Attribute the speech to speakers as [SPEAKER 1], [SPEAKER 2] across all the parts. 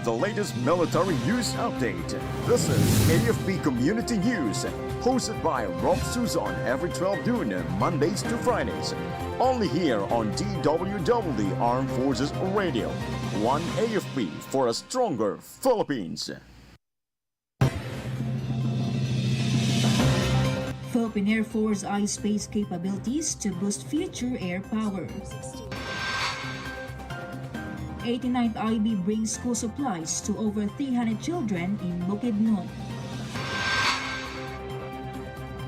[SPEAKER 1] the latest military news update. This is AFP Community News, hosted by Rob Susan every 12 noon, Mondays to Fridays. Only here on DWDD Armed Forces Radio. One AFP for a stronger Philippines.
[SPEAKER 2] Philippine Air Force eyes space capabilities to boost future air power. 89th IB brings school supplies to over 300 children in Bukidnon.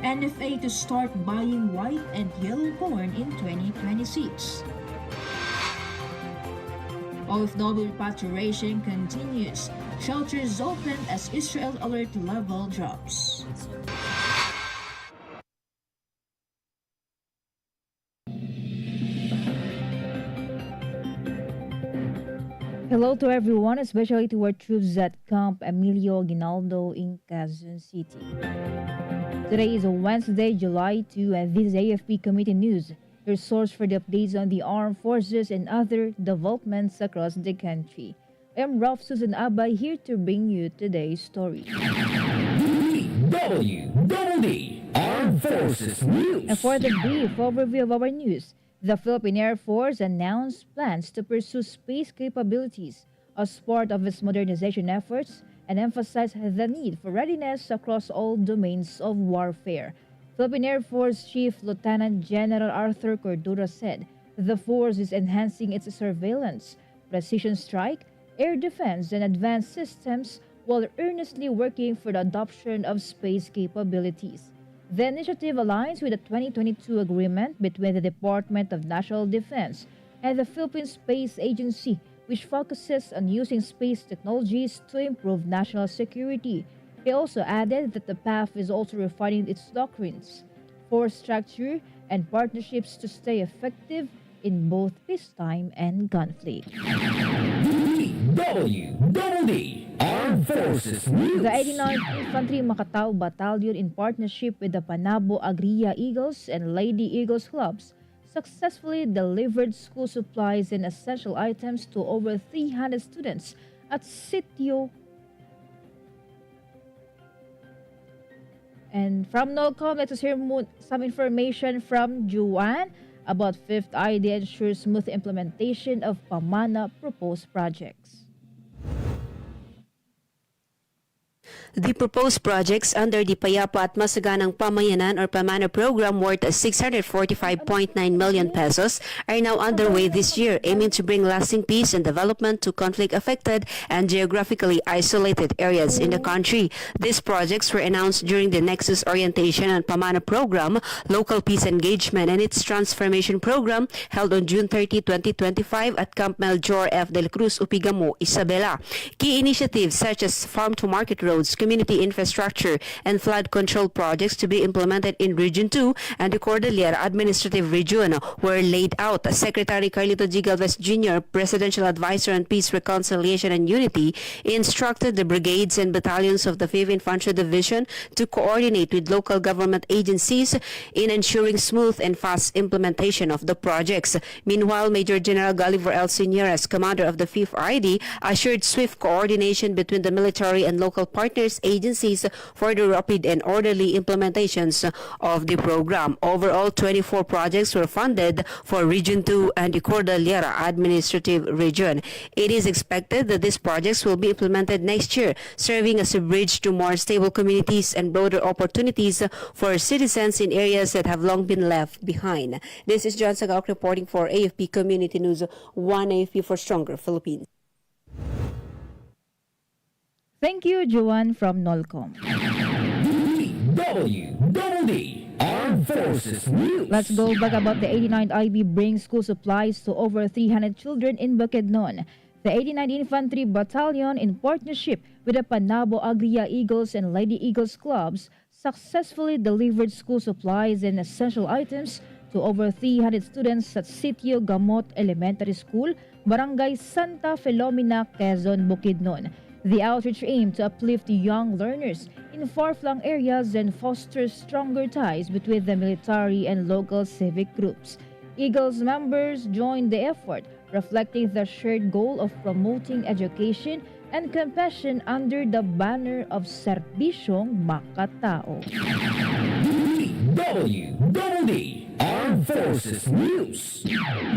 [SPEAKER 2] NFA to start buying white and yellow corn in 2026. OFW repatriation continues. Shelters open as Israel alert level drops.
[SPEAKER 3] Hello to everyone, especially to our troops at Camp Emilio Aguinaldo in Quezon City. Today is Wednesday, July 2, and this is AFP Committee News, your source for the updates on the armed forces and other developments across the country. I am Ralph Susan Abay, here to bring you today's story.
[SPEAKER 4] DWDD Armed Forces News.
[SPEAKER 3] And for the brief overview of our news, the Philippine Air Force announced plans to pursue space capabilities as part of its modernization efforts and emphasized the need for readiness across all domains of warfare. Philippine Air Force Chief Lieutenant General Arthur Cordura said the force is enhancing its surveillance, precision strike, air defense, and advanced systems while earnestly working for the adoption of space capabilities. The initiative aligns with the 2022 agreement between the Department of National Defense and the Philippine Space Agency, which focuses on using space technologies to improve national security. He also added that the PAF is also refining its doctrines, force structure, and partnerships to stay effective in both peacetime and conflict.
[SPEAKER 4] DWDD Armed Forces News.
[SPEAKER 3] The 89th Infantry Macatao Battalion, in partnership with the Panabo Agria Eagles and Lady Eagles clubs, successfully delivered school supplies and essential items to over 300 students at Sitio. And from NOLCOM, let us hear some information from JuLY about 5th ID ensures smooth implementation of Pamana proposed projects.
[SPEAKER 5] The proposed projects under the Payapa at Masaganang Pamayanan or Pamana program worth 645.9 million pesos are now underway this year, aiming to bring lasting peace and development to conflict-affected and geographically isolated areas in the country. These projects were announced during the Nexus Orientation on Pamana program, Local Peace Engagement and its Transformation program held on June 30, 2025 at Camp Melchor F. Del Cruz, Upigamo, Isabela. Key initiatives such as farm-to-market roads, community infrastructure, and flood control projects to be implemented in Region 2 and the Cordillera Administrative Region were laid out. Secretary Carlito G. Galvez Jr., Presidential Advisor on Peace, Reconciliation, and Unity, instructed the brigades and battalions of the 5th Infantry Division to coordinate with local government agencies in ensuring smooth and fast implementation of the projects. Meanwhile, Major General Gulliver L. Seniores, commander of the 5th RD, assured swift coordination between the military and local partners agencies for the rapid and orderly implementations of the program. Overall, 24 projects were funded for Region 2 and the Cordillera Administrative Region. It is expected that these projects will be implemented next year, serving as a bridge to more stable communities and broader opportunities for citizens in areas that have long been left behind. This is John Sagak reporting for AFP Community News, one AFP for stronger Philippines.
[SPEAKER 3] Thank you, Juan from NOLCOM.
[SPEAKER 4] DWDD Armed Forces News.
[SPEAKER 3] Let's go back about the 89th IB brings school supplies to over 300 children in Bukidnon. The 89th Infantry Battalion, in partnership with the Panabo Agria Eagles and Lady Eagles clubs, successfully delivered school supplies and essential items to over 300 students at Sitio Gamot Elementary School, Barangay Santa Filomena, Quezon, Bukidnon. The outreach aimed to uplift young learners in far-flung areas and foster stronger ties between the military and local civic groups. Eagles members joined the effort, reflecting the shared goal of promoting education and compassion under the banner of Serbisyong Makatao.
[SPEAKER 4] DWDD Armed Forces News.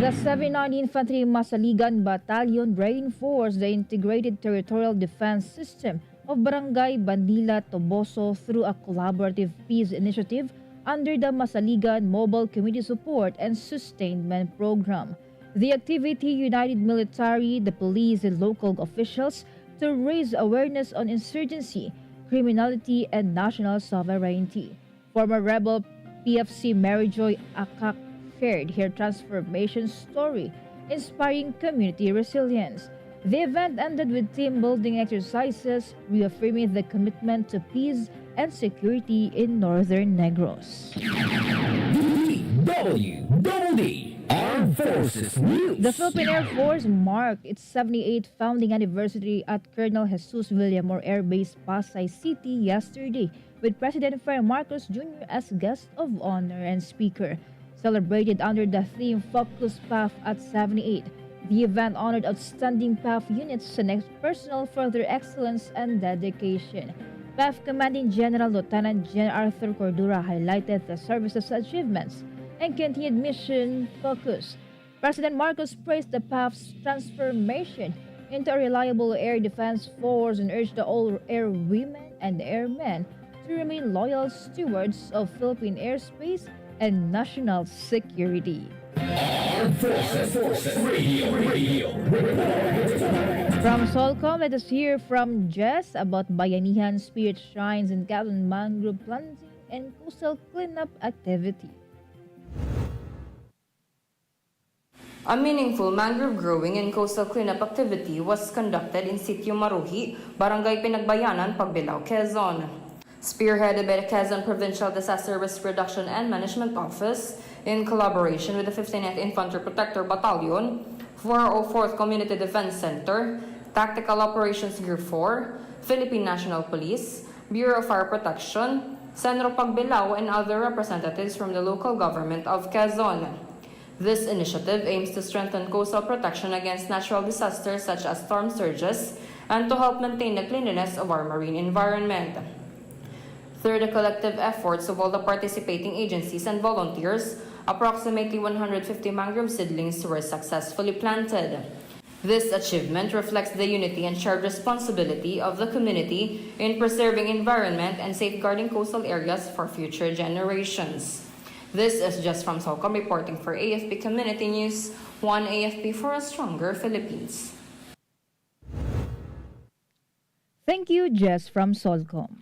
[SPEAKER 3] The 79th Infantry Masaligan Battalion reinforced the integrated territorial defense system of Barangay Bandila, Toboso through a collaborative peace initiative under the Masaligan Mobile Community Support and Sustainment Program. The activity united military, the police, and local officials to raise awareness on insurgency, criminality, and national sovereignty. Former rebel PFC Mary Joy Akak shared her transformation story, inspiring community resilience. The event ended with team-building exercises, reaffirming the commitment to peace and security in Northern Negros.
[SPEAKER 4] DWDD Armed Forces News.
[SPEAKER 3] The Philippine Air Force marked its 78th founding anniversary at Colonel Jesus Villamor Air Base, Pasay City yesterday, with President Ferdinand Marcos Jr. as guest of honor and speaker. Celebrated under the theme Focus PAF at 78, the event honored outstanding PAF units and personnel for their excellence and dedication. PAF Commanding General Lieutenant General Arthur Cordura highlighted the service's achievements and continued mission focus. President Marcos praised the PAF's transformation into a reliable air defense force and urged all air women and airmen to remain loyal stewards of Philippine airspace and national security.
[SPEAKER 4] Armed Forces Radio.
[SPEAKER 3] From Solcom, let us hear from Jess about Bayanihan Spirit Shrines in Calon Mangrove planting and coastal cleanup activity.
[SPEAKER 6] A meaningful mangrove growing and coastal cleanup activity was conducted in Sitio Maruhi, Barangay Pinagbayanan, Pagbilao, Quezon. Spearheaded by the Quezon Provincial Disaster Risk Reduction and Management Office in collaboration with the 59th Infantry Protector Battalion, 404th Community Defense Center, Tactical Operations Group 4, Philippine National Police, Bureau of Fire Protection, Senro Pagbilao, and other representatives from the local government of Quezon. This initiative aims to strengthen coastal protection against natural disasters such as storm surges and to help maintain the cleanliness of our marine environment. Through the collective efforts of all the participating agencies and volunteers, approximately 150 mangrove seedlings were successfully planted. This achievement reflects the unity and shared responsibility of the community in preserving environment and safeguarding coastal areas for future generations. This is Jess from Solcom reporting for AFP Community News, one AFP for a stronger Philippines.
[SPEAKER 3] Thank you, Jess from Solcom.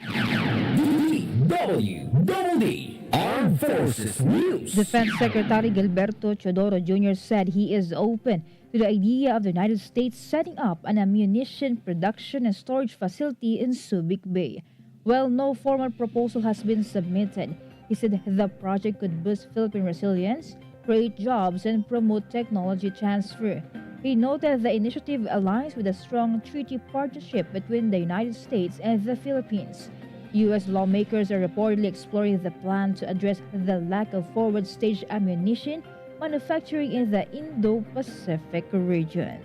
[SPEAKER 4] DWDD Armed Forces News.
[SPEAKER 3] Defense Secretary Gilberto Chodoro Jr. said he is open to the idea of the United States setting up an ammunition production and storage facility in Subic Bay. While no formal proposal has been submitted, he said the project could boost Philippine resilience, create jobs, and promote technology transfer. He noted the initiative aligns with a strong treaty partnership between the United States and the Philippines. U.S. lawmakers are reportedly exploring the plan to address the lack of forward-stage ammunition manufacturing in the Indo-Pacific region.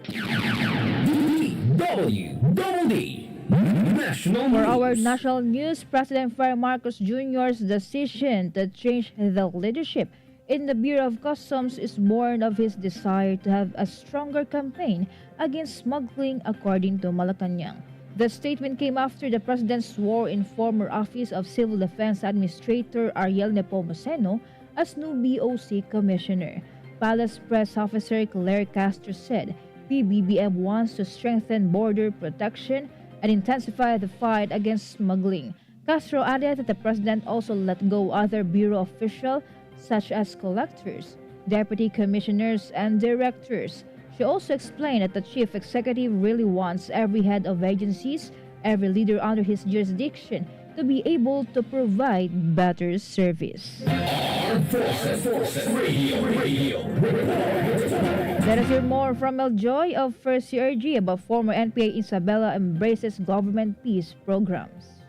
[SPEAKER 4] DWDD National
[SPEAKER 3] For
[SPEAKER 4] News.
[SPEAKER 3] our national news, President Ferdinand Marcos Jr.'s decision to change the leadership in the Bureau of Customs is born of his desire to have a stronger campaign against smuggling, according to Malacanang. The statement came after the president swore in former Office of Civil Defense Administrator Ariel Nepomuceno as new BOC Commissioner. Palace Press Officer Claire Castro said PBBM wants to strengthen border protection and intensify the fight against smuggling. Castro added that the president also let go other bureau officials such as collectors, deputy commissioners, and directors. She also explained that the chief executive really wants every head of agencies, every leader under his jurisdiction, to be able to provide better service.
[SPEAKER 4] Armed Forces Radio.
[SPEAKER 3] Let us hear more from El Joy of First CRG about former NPA Isabela embraces government peace programs.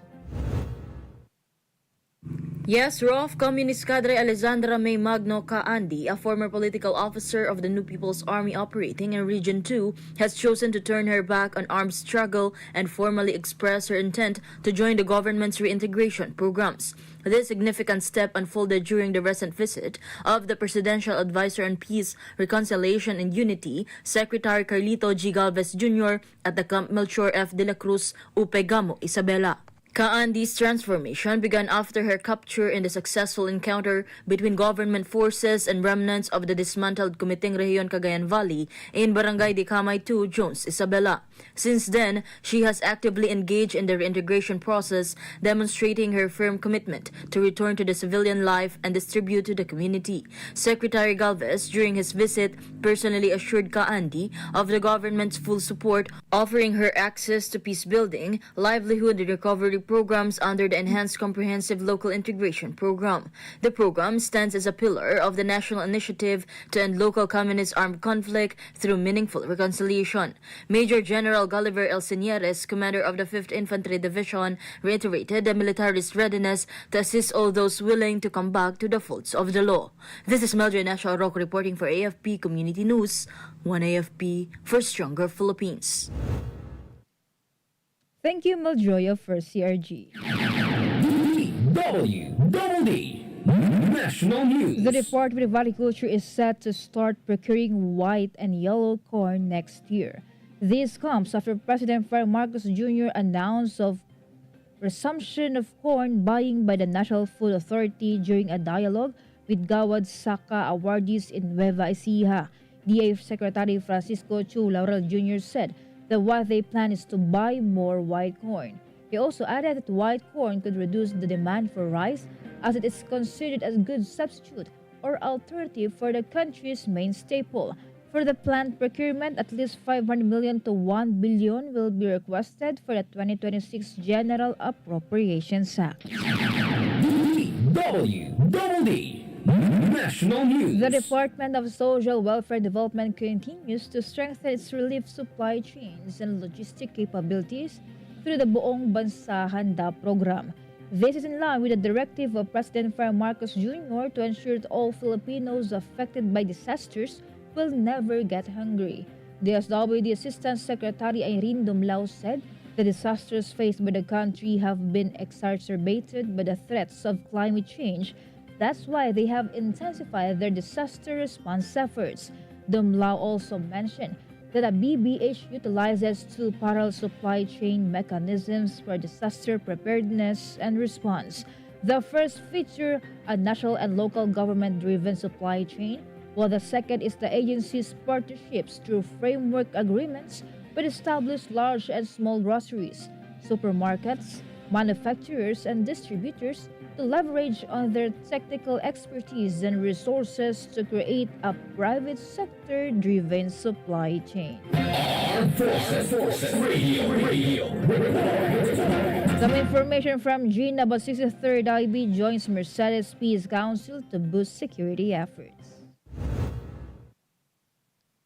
[SPEAKER 7] Yes, Rof, Communist Cadre Alessandra May Magno Kaandi, a former political officer of the New People's Army operating in Region 2, has chosen to turn her back on armed struggle and formally express her intent to join the government's reintegration programs. This significant step unfolded during the recent visit of the Presidential Advisor on Peace, Reconciliation and Unity, Secretary Carlito G. Galvez Jr. at the Camp Melchor F. de la Cruz, Upegamo, Isabela. Kaandi's transformation began after her capture in the successful encounter between government forces and remnants of the dismantled Kumiting Rehiyon Cagayan Valley in Barangay de Camay 2, Jones, Isabela. Since then, she has actively engaged in the reintegration process, demonstrating her firm commitment to return to the civilian life and distribute to the community. Secretary Galvez, during his visit, personally assured Kaandi of the government's full support, offering her access to peace building, livelihood and recovery programs under the Enhanced Comprehensive Local Integration Program. The program stands as a pillar of the national initiative to end local communist armed conflict through meaningful reconciliation. Major General Gulliver L. Senieres, commander of the 5th Infantry Division, reiterated the militarist readiness to assist all those willing to come back to the folds of the law. This is Meldred National Rock reporting for AFP Community News, 1 AFP for Stronger Philippines.
[SPEAKER 3] Thank you, Meldroya, for CRG.
[SPEAKER 4] DWDD National News.
[SPEAKER 3] The Department of Agriculture is set to start procuring white and yellow corn next year. This comes after President Ferdinand Marcos Jr. announced of resumption of corn buying by the National Food Authority during a dialogue with Gawad Saka awardees in Nueva Ecija. DA Secretary Francisco Chu Laurel Jr. said that what they plan is to buy more white corn. He also added that white corn could reduce the demand for rice as it is considered as a good substitute or alternative for the country's main staple. For the planned procurement, at least 500 million to 1 billion will be requested for the 2026 General Appropriations Act.
[SPEAKER 4] DWDD National News.
[SPEAKER 3] The Department of Social Welfare Development continues to strengthen its relief supply chains and logistic capabilities through the Buong Bansa Handa program. This is in line with the directive of President Ferdinand Marcos Jr. to ensure that all Filipinos affected by disasters will never get hungry. The DSWD Assistant Secretary Irene Dumlao said the disasters faced by the country have been exacerbated by the threats of climate change. That's why they have intensified their disaster response efforts. Dumlao also mentioned that a BBH utilizes two parallel supply chain mechanisms for disaster preparedness and response. The first features a national and local government-driven supply chain, while the second is the agency's partnerships through framework agreements with established large and small groceries, supermarkets, manufacturers, and distributors to leverage on their technical expertise and resources to create a private sector-driven supply chain.
[SPEAKER 4] Armed Forces Radio.
[SPEAKER 3] Some information from Gina, but 63rd IB joins Mercedes Peace Council to boost security efforts.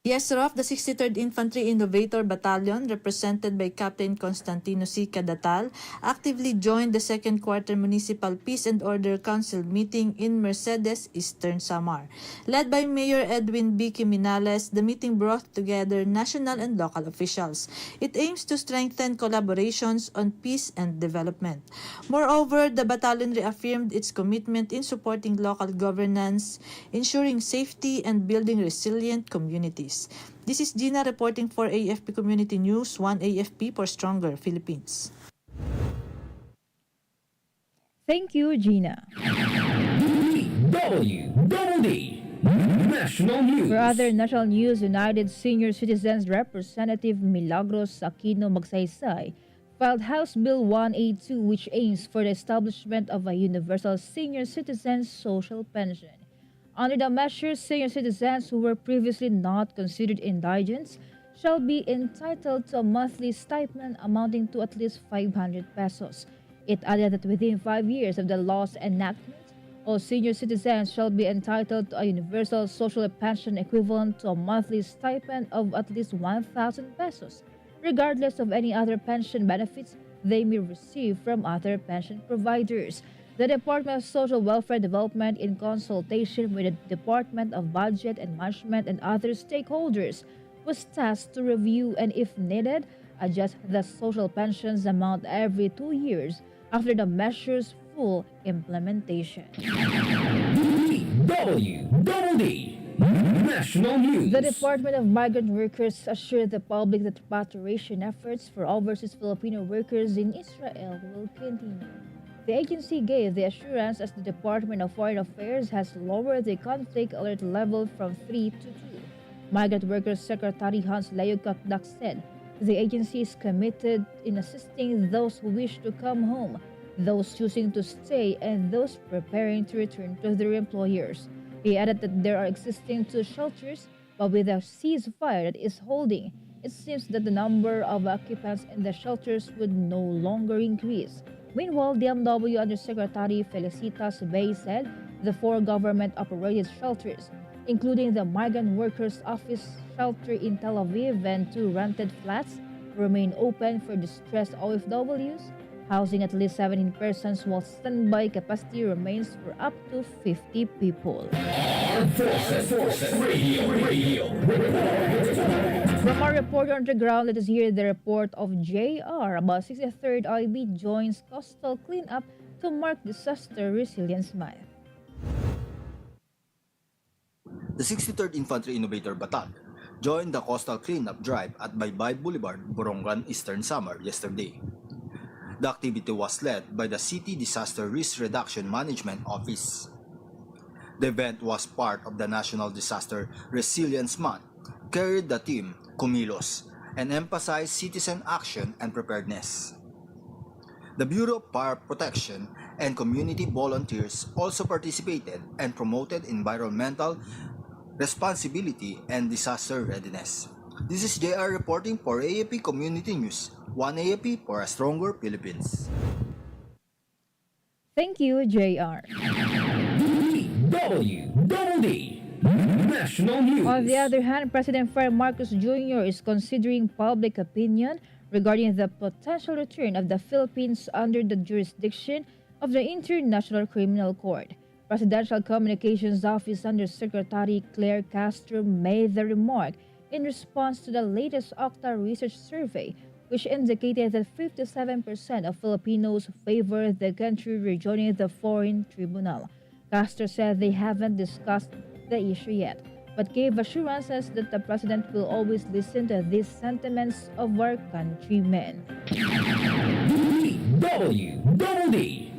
[SPEAKER 8] Yes, Rof, the 63rd Infantry Innovator Battalion, represented by Captain Constantino C. Cadatal, actively joined the Second Quarter Municipal Peace and Order Council meeting in Mercedes, Eastern Samar. Led by Mayor Edwin B. Quiminales, the meeting brought together national and local officials. It aims to strengthen collaborations on peace and development. Moreover, the battalion reaffirmed its commitment in supporting local governance, ensuring safety, and building resilient communities. This is Gina reporting for AFP Community News, 1 AFP for Stronger Philippines.
[SPEAKER 3] Thank you, Gina.
[SPEAKER 4] DWDD National News.
[SPEAKER 3] For other national news, United Senior Citizens Representative Milagros Aquino Magsaysay filed House Bill 182, which aims for the establishment of a universal senior citizen social pension. Under the measure, senior citizens who were previously not considered indigents shall be entitled to a monthly stipend amounting to at least 500 pesos. It added that within 5 years of the law's enactment, all senior citizens shall be entitled to a universal social pension equivalent to a monthly stipend of at least 1,000 pesos, regardless of any other pension benefits they may receive from other pension providers. The Department of Social Welfare Development, in consultation with the Department of Budget and Management and other stakeholders, was tasked to review and, if needed, adjust the social pensions amount every 2 years after the measure's full implementation.
[SPEAKER 4] DWDD National News.
[SPEAKER 3] The Department of Migrant Workers assured the public that repatriation efforts for overseas Filipino workers in Israel will continue. The agency gave the assurance as the Department of Foreign Affairs has lowered the conflict alert level from 3 to 2. Migrant Workers Secretary Hans Leo Kakdak said the agency is committed in assisting those who wish to come home, those choosing to stay, and those preparing to return to their employers. He added that there are existing 2 shelters, but with a ceasefire that is holding, it seems that the number of occupants in the shelters would no longer increase. Meanwhile, DMW Undersecretary Felicitas Bay said the 4 government-operated shelters, including the Migrant Workers Office shelter in Tel Aviv and 2 rented flats, remain open for distressed OFWs, housing at least 17 persons, while standby capacity remains for up to 50 people.
[SPEAKER 4] Armed Forces Radio.
[SPEAKER 3] From our reporter on the ground, let us hear the report of JR about 63rd IB joins coastal cleanup to mark Disaster Resilience Month.
[SPEAKER 9] The 63rd Infantry Innovator Battalion joined the coastal cleanup drive at Baybay Boulevard, Borongan, Eastern Samar yesterday. The activity was led by the City Disaster Risk Reduction Management Office. The event was part of the National Disaster Resilience Month, carried the theme Kumilos, and emphasized citizen action and preparedness. The Bureau of Fire Protection and community volunteers also participated and promoted environmental responsibility and disaster readiness. This is JR reporting for AFP Community News. One AFP for a stronger Philippines.
[SPEAKER 3] Thank you, JR.
[SPEAKER 4] DWDD National News.
[SPEAKER 3] On the other hand, President Fred Marcos Jr. is considering public opinion regarding the potential return of the Philippines under the jurisdiction of the International Criminal Court. Presidential Communications Office Undersecretary Claire Castro made the remark in response to the latest Octa research survey, which indicated that 57% of Filipinos favor the country rejoining the foreign tribunal. Castro said they haven't discussed the issue yet, but gave assurances that the president will always listen to these sentiments of our countrymen.
[SPEAKER 4] DWDD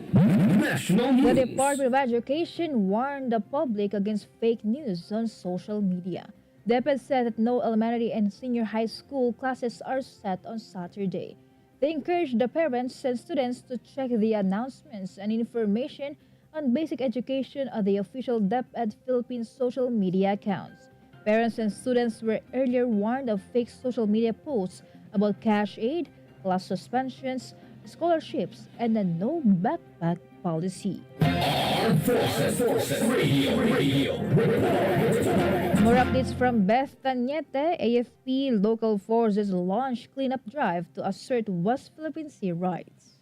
[SPEAKER 4] National News.
[SPEAKER 3] The Department of Education warned the public against fake news on social media. DepEd said that no elementary and senior high school classes are set on Saturday. They encouraged the parents and students to check the announcements and information on basic education on the official DepEd Philippines social media accounts. Parents and students were earlier warned of fake social media posts about cash aid, class suspensions, scholarships, and the no backpack policy.
[SPEAKER 4] Armed Forces Radio.
[SPEAKER 3] More updates from Beth Tañete. AFP local forces launch cleanup drive to assert West Philippine Sea rights.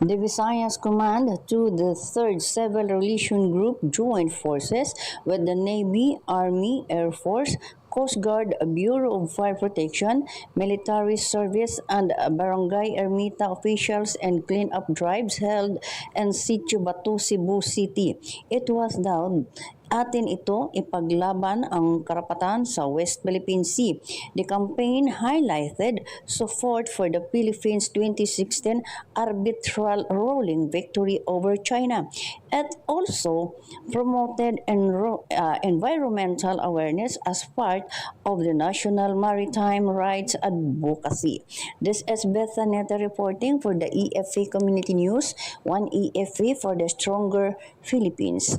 [SPEAKER 10] The Visayas Command to the 3rd Civil Relation Group joined forces with the Navy, Army, Air Force, Coast Guard, Bureau of Fire Protection, Military Service, and Barangay Ermita officials and cleanup drives held in Sitio Batu, Cebu City. It was daw atin ito ipaglaban ang karapatan sa West Philippine Sea. The campaign highlighted support for the Philippines' 2016 arbitral ruling victory over China. It also promoted environmental awareness as part of the national maritime rights advocacy. This is Beth Aneta reporting for the EFA Community News, one EFA for the stronger Philippines.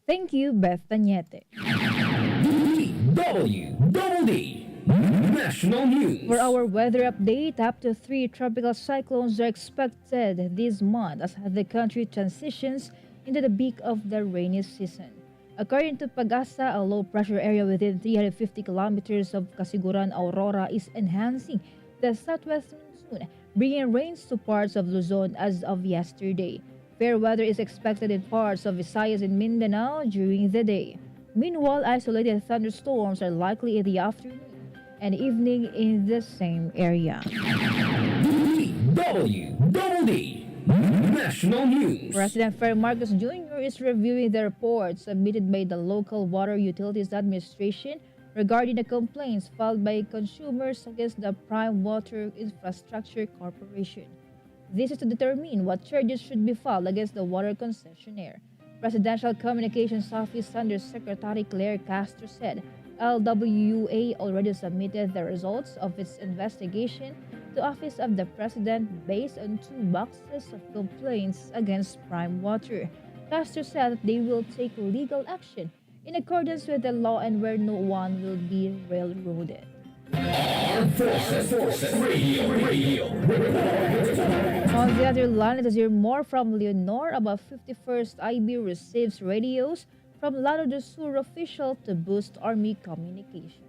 [SPEAKER 3] Thank you, Beth Tañete.
[SPEAKER 4] DWDD National News.
[SPEAKER 3] For our weather update, up to 3 tropical cyclones are expected this month as the country transitions into the peak of the rainy season. According to Pag-asa, a low-pressure area within 350 kilometers of Kasiguran, Aurora is enhancing the southwest monsoon, bringing rains to parts of Luzon as of yesterday. Fair weather is expected in parts of Visayas and Mindanao during the day. Meanwhile, isolated thunderstorms are likely in the afternoon and evening in the same area.
[SPEAKER 4] DWDD National News.
[SPEAKER 3] President Ferry Marcos Jr. is reviewing the report submitted by the local Water Utilities Administration regarding the complaints filed by consumers against the Prime Water Infrastructure Corporation. This is to determine what charges should be filed against the water concessionaire. Presidential Communications Office Under Secretary Claire Castro said LWUA already submitted the results of its investigation to Office of the President based on 2 boxes of complaints against Prime Water. Castro said that they will take legal action in accordance with the law and where no one will be railroaded.
[SPEAKER 4] Armed Forces Radio.
[SPEAKER 3] On the other line, let us hear more from Leonor about 51st IB receives radios from Lano del Sur official to boost Army communication.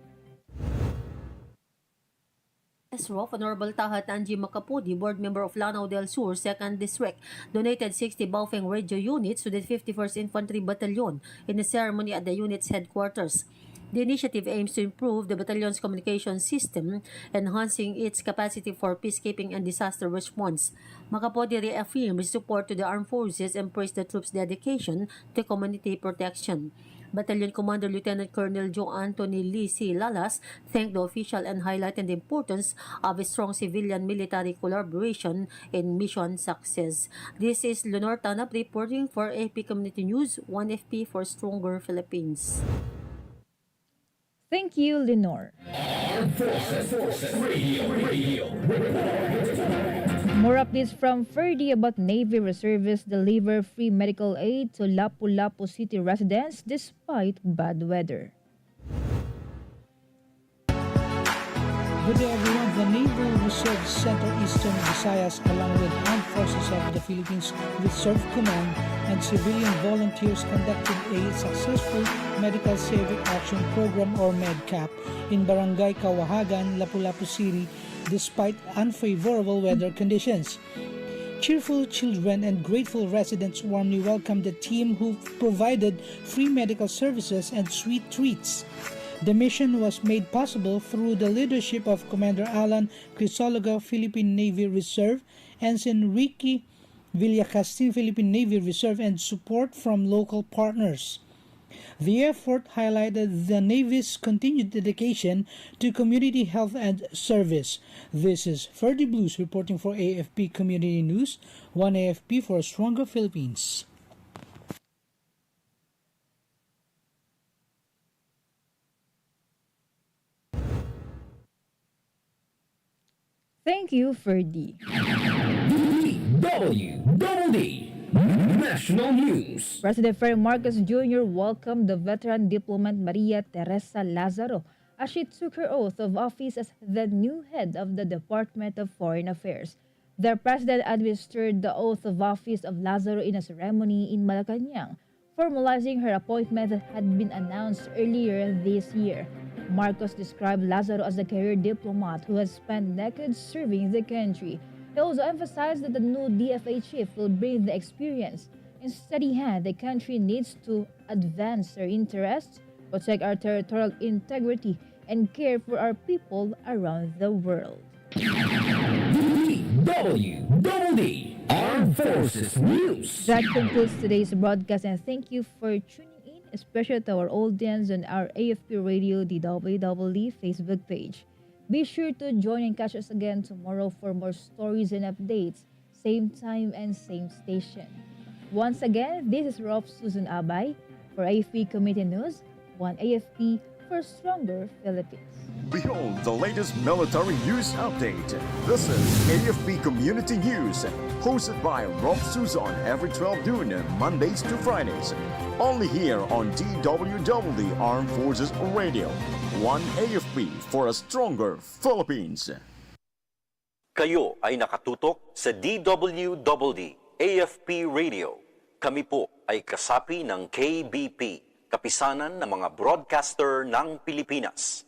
[SPEAKER 11] SROF, Honorable Tahat Angie Macapudi, board member of Lanao del Sur, 2nd District, donated 60 Baofeng radio units to the 51st Infantry Battalion in a ceremony at the unit's headquarters. The initiative aims to improve the battalion's communication system, enhancing its capacity for peacekeeping and disaster response. Macapudi reaffirmed his support to the armed forces and praised the troops' dedication to community protection. Battalion Commander Lieutenant Colonel Joe Anthony Lee C. Lalas thanked the official and highlighted the importance of a strong civilian-military collaboration in mission success. This is Leonor Tanap reporting for AFP Community News, 1FP for Stronger Philippines.
[SPEAKER 3] Thank you, Lenore.
[SPEAKER 4] Armed Forces Radio.
[SPEAKER 3] More updates from Ferdy about Navy reservists deliver free medical aid to Lapu-Lapu City residents despite bad weather.
[SPEAKER 12] Good day everyone. The Naval Reserve Center Eastern Visayas along with Armed Forces of the Philippines Reserve Command and civilian volunteers conducted a successful Medical Civic Action Program or MedCap in Barangay Kawahagan, Lapu-Lapu City despite unfavorable weather conditions. Cheerful children and grateful residents warmly welcomed the team who provided free medical services and sweet treats. The mission was made possible through the leadership of Commander Alan Crisologa, Philippine Navy Reserve, Ensign Ricky Villacastin, Philippine Navy Reserve, and support from local partners. The effort highlighted the Navy's continued dedication to community health and service. This is Ferdy Blues reporting for AFP Community News, 1AFP for a Stronger Philippines.
[SPEAKER 3] Thank you, Ferdy.
[SPEAKER 4] DWDD National News.
[SPEAKER 3] President Ferry Marcos Jr. welcomed the veteran diplomat Maria Teresa Lazaro as she took her oath of office as the new head of the Department of Foreign Affairs. The president administered the oath of office of Lazaro in a ceremony in Malacanang, formalizing her appointment that had been announced earlier this year. Marcos described Lazaro as a career diplomat who has spent decades serving the country. He also emphasized that the new DFA chief will bring the experience and steady hand the country needs to advance their interests, protect our territorial integrity, and care for our people around the world.
[SPEAKER 4] DWDD Armed Forces News.
[SPEAKER 3] That concludes today's broadcast, and thank you for tuning in, especially to our audience on our AFP Radio DWDD Facebook page. Be sure to join and catch us again tomorrow for more stories and updates, same time and same station. Once again, this is Rob Susan Abay for AFP Community News, 1AFP for Stronger Philippines.
[SPEAKER 1] Behold the latest military news update. This is AFP Community News, hosted by Rob Susan every 12 noon, Mondays to Fridays. Only here on DWDD Armed Forces Radio, 1 AFP for a Stronger Philippines.
[SPEAKER 13] Kayo ay nakatutok sa DWDD AFP Radio. Kami po ay kasapi ng KBP, Kapisanan ng mga Broadcaster ng Pilipinas.